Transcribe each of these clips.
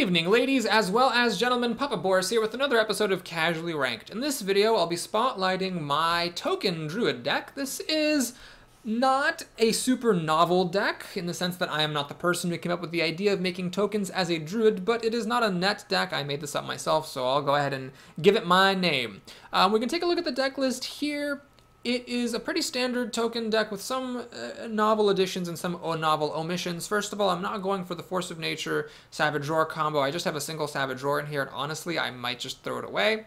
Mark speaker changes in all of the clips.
Speaker 1: evening, ladies as well as gentlemen. Papa Boris here with another episode of Casually Ranked. In this video, I'll be spotlighting my token Druid deck. This is not a super novel deck in the sense that I am not the person who came up with the idea of making tokens as a Druid, but it is not a net deck. I made this up myself, so I'll go ahead and give it my name. We can take a look at the deck list here. It is a pretty standard token deck with some novel additions and some novel omissions. First of all, I'm not going for the Force of Nature Savage Roar combo. I just have a single Savage Roar in here, and honestly, I might just throw it away.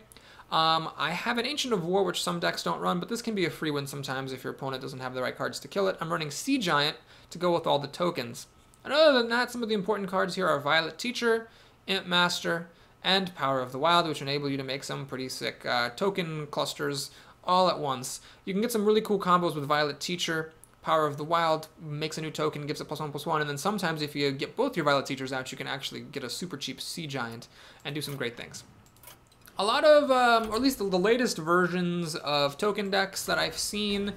Speaker 1: I have an Ancient of War, which some decks don't run, but this can be a free win sometimes if your opponent doesn't have the right cards to kill it. I'm running Sea Giant to go with all the tokens. And other than that, some of the important cards here are Violet Teacher, Imp Master, and Power of the Wild, which enable you to make some pretty sick token clusters all at once. You can get some really cool combos with Violet Teacher. Power of the Wild makes a new token, gives it +1/+1, and then sometimes if you get both your Violet Teachers out, you can actually get a super cheap Sea Giant and do some great things. A lot of, or at least the latest versions of token decks that I've seen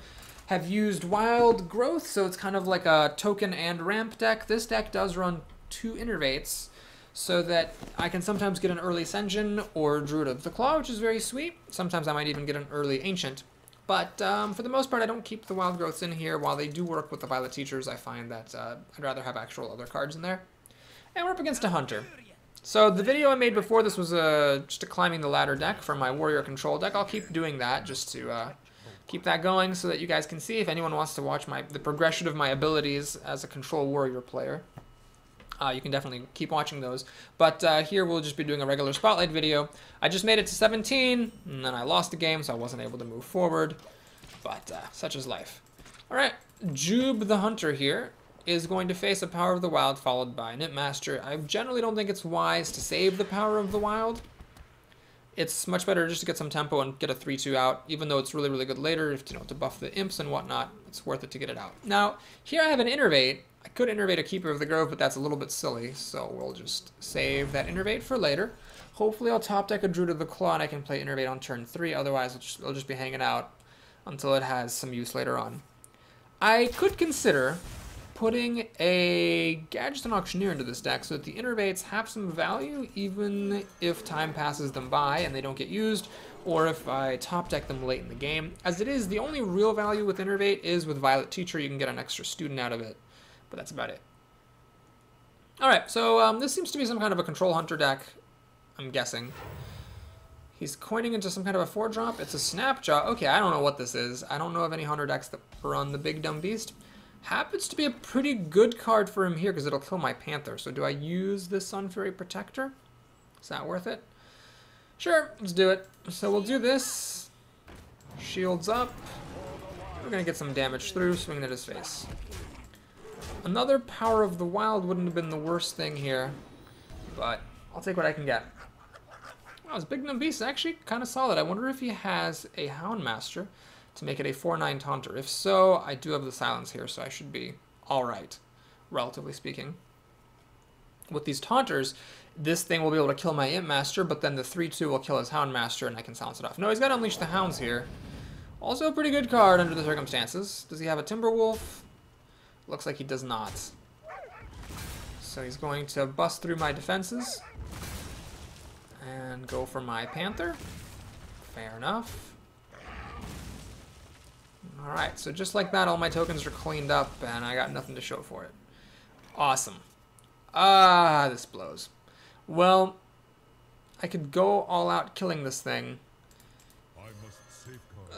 Speaker 1: have used Wild Growth, so it's kind of like a token and ramp deck. This deck does run 2 Innervates, so that I can sometimes get an early Sen'jin or Druid of the Claw, which is very sweet. Sometimes I might even get an early Ancient. But for the most part, I don't keep the Wild Growths in here. While they do work with the Violet Teachers, I find that I'd rather have actual other cards in there. And we're up against a Hunter. So the video I made before this was just a climbing the ladder deck for my Warrior Control deck. I'll keep doing that just to keep that going so that you guys can see if anyone wants to watch the progression of my abilities as a Control Warrior player. You can definitely keep watching those. But here we'll just be doing a regular Spotlight video. I just made it to 17, and then I lost the game, so I wasn't able to move forward. But such is life. Alright, Jube the Hunter here is going to face a Power of the Wild followed by an Imp Master. I generally don't think it's wise to save the Power of the Wild. It's much better just to get some tempo and get a 3-2 out, even though it's really, really good later, if, to buff the imps and whatnot. It's worth it to get it out. Now, here I have an Innervate. I could Innervate a Keeper of the Grove, but that's a little bit silly, so we'll just save that Innervate for later. Hopefully I'll top deck a Druid of the Claw and I can play Innervate on turn 3, otherwise it'll just be hanging out until it has some use later on. I could consider putting a Gadgetzan Auctioneer into this deck so that the Innervates have some value even if time passes them by and they don't get used, or if I top deck them late in the game. As it is, the only real value with Innervate is with Violet Teacher. You can get an extra student out of it, but that's about it. Alright, so this seems to be some kind of a Control Hunter deck, I'm guessing. He's coining into some kind of a 4-drop. It's a Snapjaw. Okay, I don't know what this is. I don't know of any Hunter decks that run the Big Dumb Beast. Happens to be a pretty good card for him here because it'll kill my Panther. So do I use this Sun Fairy Protector? Is that worth it? Sure, let's do it. So we'll do this. Shields up. We're going to get some damage through, swinging at his face. Another Power of the Wild wouldn't have been the worst thing here, but I'll take what I can get. Oh, his Big Dumb Beast is actually kind of solid. I wonder if he has a Houndmaster to make it a 4/9 Taunter. If so, I do have the Silence here, so I should be alright, relatively speaking. With these Taunters, this thing will be able to kill my Imp Master, but then the 3/2 will kill his Houndmaster, and I can silence it off. No, he's got to Unleash the Hounds here. Also a pretty good card under the circumstances. Does he have a Timberwolf? Looks like he does not. So he's going to bust through my defenses and go for my Panther. Fair enough. Alright, so just like that, all my tokens are cleaned up, and I got nothing to show for it. Awesome. This blows. Well, I could go all out killing this thing.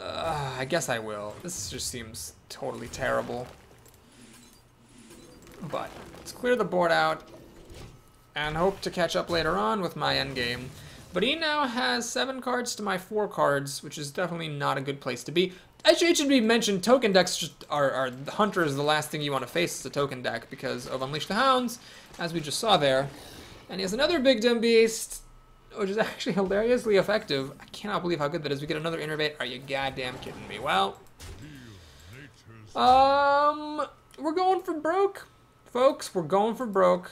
Speaker 1: I guess I will. This just seems totally terrible. But let's clear the board out and hope to catch up later on with my endgame. But he now has 7 cards to my 4 cards, which is definitely not a good place to be. Actually, it should be mentioned, token decks just are Hunter is the last thing you want to face as a token deck because of Unleash the Hounds, as we just saw there. And he has another Big Dumb Beast, which is actually hilariously effective. I cannot believe how good that is. We get another Innervate. Are you goddamn kidding me? Well, we're going for broke, folks. We're going for broke.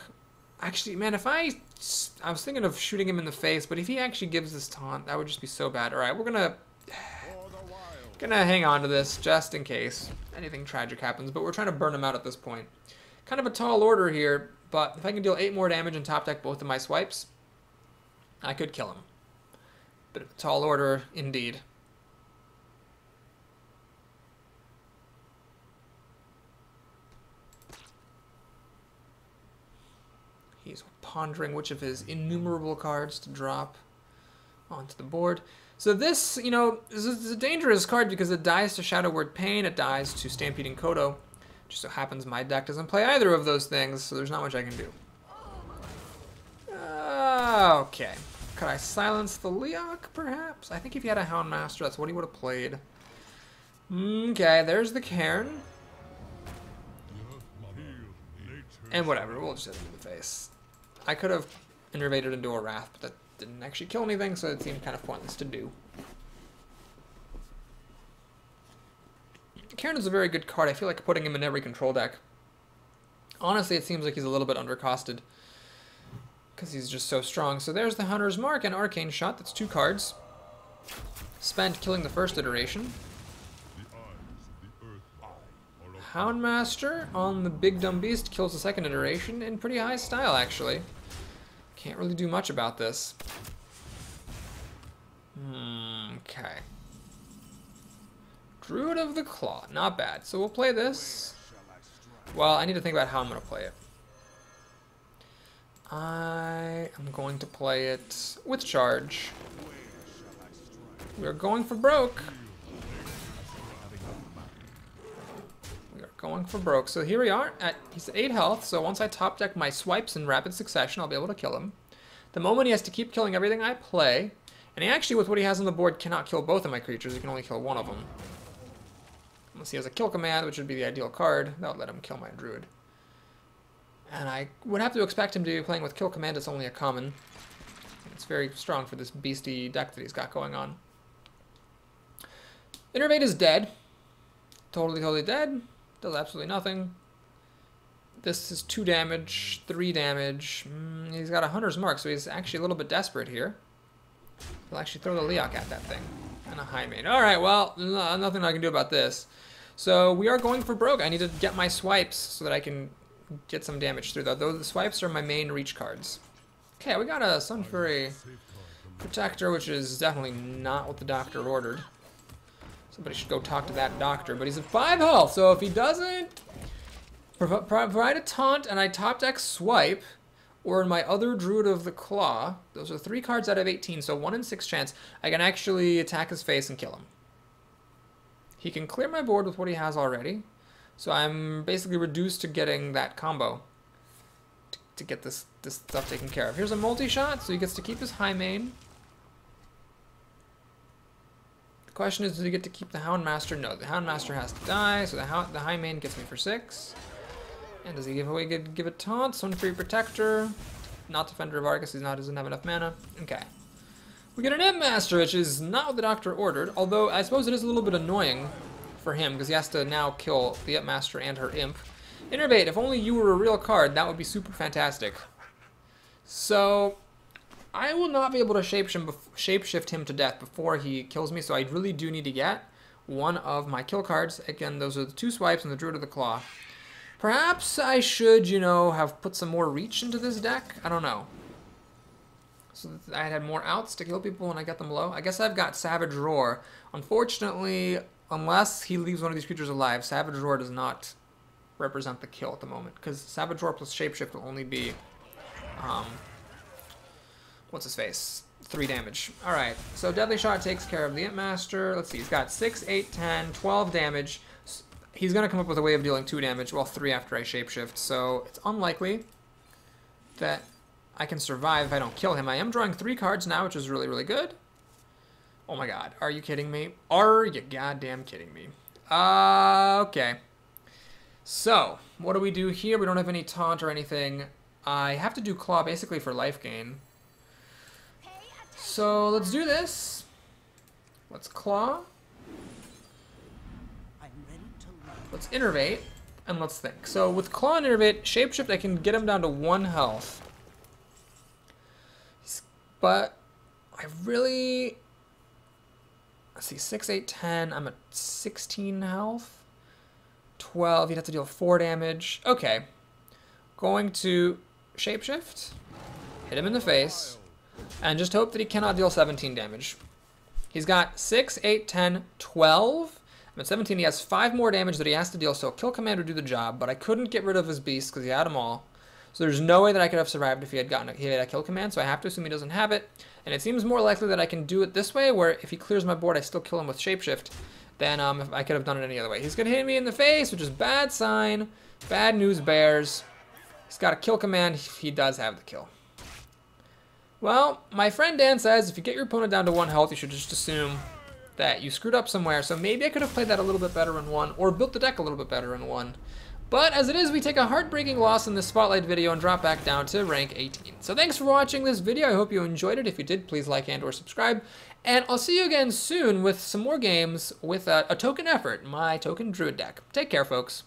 Speaker 1: Actually, man, if I was thinking of shooting him in the face, but if he actually gives this taunt, that would just be so bad. All right, we're gonna hang on to this just in case anything tragic happens, but we're trying to burn him out at this point. Kind of a tall order here, but if I can deal 8 more damage and top deck both of my swipes, I could kill him. Bit of a tall order indeed. He's pondering which of his innumerable cards to drop onto the board. So this, you know, is a dangerous card because it dies to Shadow Word Pain, it dies to Stampeding Kodo. Just so happens my deck doesn't play either of those things, so there's not much I can do. Okay. Could I silence the Leok, perhaps? I think if he had a Houndmaster, that's what he would have played. Okay, there's the Cairn. And whatever, we'll just hit him in the face. I could have innervated into a Wrath, but that didn't actually kill anything, so it seemed kind of pointless to do. Cairn is a very good card. I feel like putting him in every control deck. Honestly, it seems like he's a little bit undercosted because he's just so strong. So there's the Hunter's Mark and Arcane Shot. That's 2 cards. Spent killing the first iteration. Houndmaster on the Big Dumb Beast kills the second iteration in pretty high style, actually. Can't really do much about this. Okay. Druid of the Claw, not bad. So we'll play this. Well, I need to think about how I'm going to play it. I am going to play it with charge. We are going for broke. We are going for broke. So here we are. He's at 8 health, so once I top deck my swipes in rapid succession, I'll be able to kill him. The moment he has to keep killing everything I play, and he actually, with what he has on the board, cannot kill both of my creatures. He can only kill one of them. Unless he has a kill command, which would be the ideal card. That would let him kill my Druid. And I would have to expect him to be playing with kill command. It's only a common. It's very strong for this beastie deck that he's got going on. Innervate is dead. Totally dead. Does absolutely nothing. This is 2 damage, 3 damage. He's got a Hunter's Mark, so he's actually a little bit desperate here. He'll actually throw the Leok at that thing. And a High Main. Alright, well, nothing I can do about this. So we are going for broke. I need to get my swipes so that I can get some damage through. Though the swipes are my main reach cards. Okay, we got a Sunfury Protector, which is definitely not what the doctor ordered. Somebody should go talk to that doctor. But he's at 5 health, so if he doesn't provide a taunt and I top deck swipe, or in my other Druid of the Claw, those are 3 cards out of 18, so 1 in 6 chance, I can actually attack his face and kill him. He can clear my board with what he has already, so I'm basically reduced to getting that combo to get this stuff taken care of. Here's a multi-shot, so he gets to keep his High Main. The question is, does he get to keep the Houndmaster? No, the Houndmaster has to die, so the High Main gets me for 6. And does he give a taunt? Sunfury Protector. Not Defender of Argus, doesn't have enough mana. Okay. We get an Imp Master, which is not what the doctor ordered, although I suppose it is a little bit annoying for him, because he has to now kill the Imp Master and her Imp. Innervate, if only you were a real card, that would be super fantastic. So, I will not be able to shapeshift him to death before he kills me, so I really do need to get one of my kill cards. Again, those are the 2 swipes and the Druid of the Claw. Perhaps I should, you know, have put some more reach into this deck. I don't know. So that I had more outs to kill people when I get them low. I guess I've got Savage Roar. Unfortunately, unless he leaves one of these creatures alive, Savage Roar does not represent the kill at the moment. Because Savage Roar plus Shapeshift will only be, what's his face? 3 damage. Alright, so Deadly Shot takes care of the Imp Master. Let's see, he's got 6, 8, 10, 12 damage. He's going to come up with a way of dealing 2 damage, well, 3 after I Shapeshift, so it's unlikely that I can survive if I don't kill him. I am drawing 3 cards now, which is really good. Oh my god, are you kidding me? Are you goddamn kidding me? Okay. So, what do we do here? We don't have any taunt or anything. I have to do Claw basically for life gain. So, let's do this. Let's Claw. Let's Innervate, and let's think. So with Claw and Innervate, Shapeshift, I can get him down to 1 health. But I really... Let's see, 6, 8, 10, I'm at 16 health. 12, he'd have to deal 4 damage. Okay. going to shapeshift, hit him in the face, and just hope that he cannot deal 17 damage. He's got 6, 8, 10, 12. I'm at 17. He has 5 more damage that he has to deal, so kill command would do the job, but I couldn't get rid of his beasts because he had them all. So there's no way that I could have survived if he had a kill command, so I have to assume he doesn't have it. And it seems more likely that I can do it this way, where if he clears my board, I still kill him with shapeshift, than if I could have done it any other way. He's going to hit me in the face, which is bad sign. Bad news, bears. He's got a kill command. He does have the kill. Well, my friend Dan says if you get your opponent down to 1 health, you should just assume that you screwed up somewhere. So maybe I could have played that a little bit better in 1, or built the deck a little bit better in 1. But as it is, we take a heartbreaking loss in this Spotlight video and drop back down to rank 18. So thanks for watching this video. I hope you enjoyed it. If you did, please like and or subscribe. And I'll see you again soon with some more games with a token effort, my token Druid deck. Take care, folks.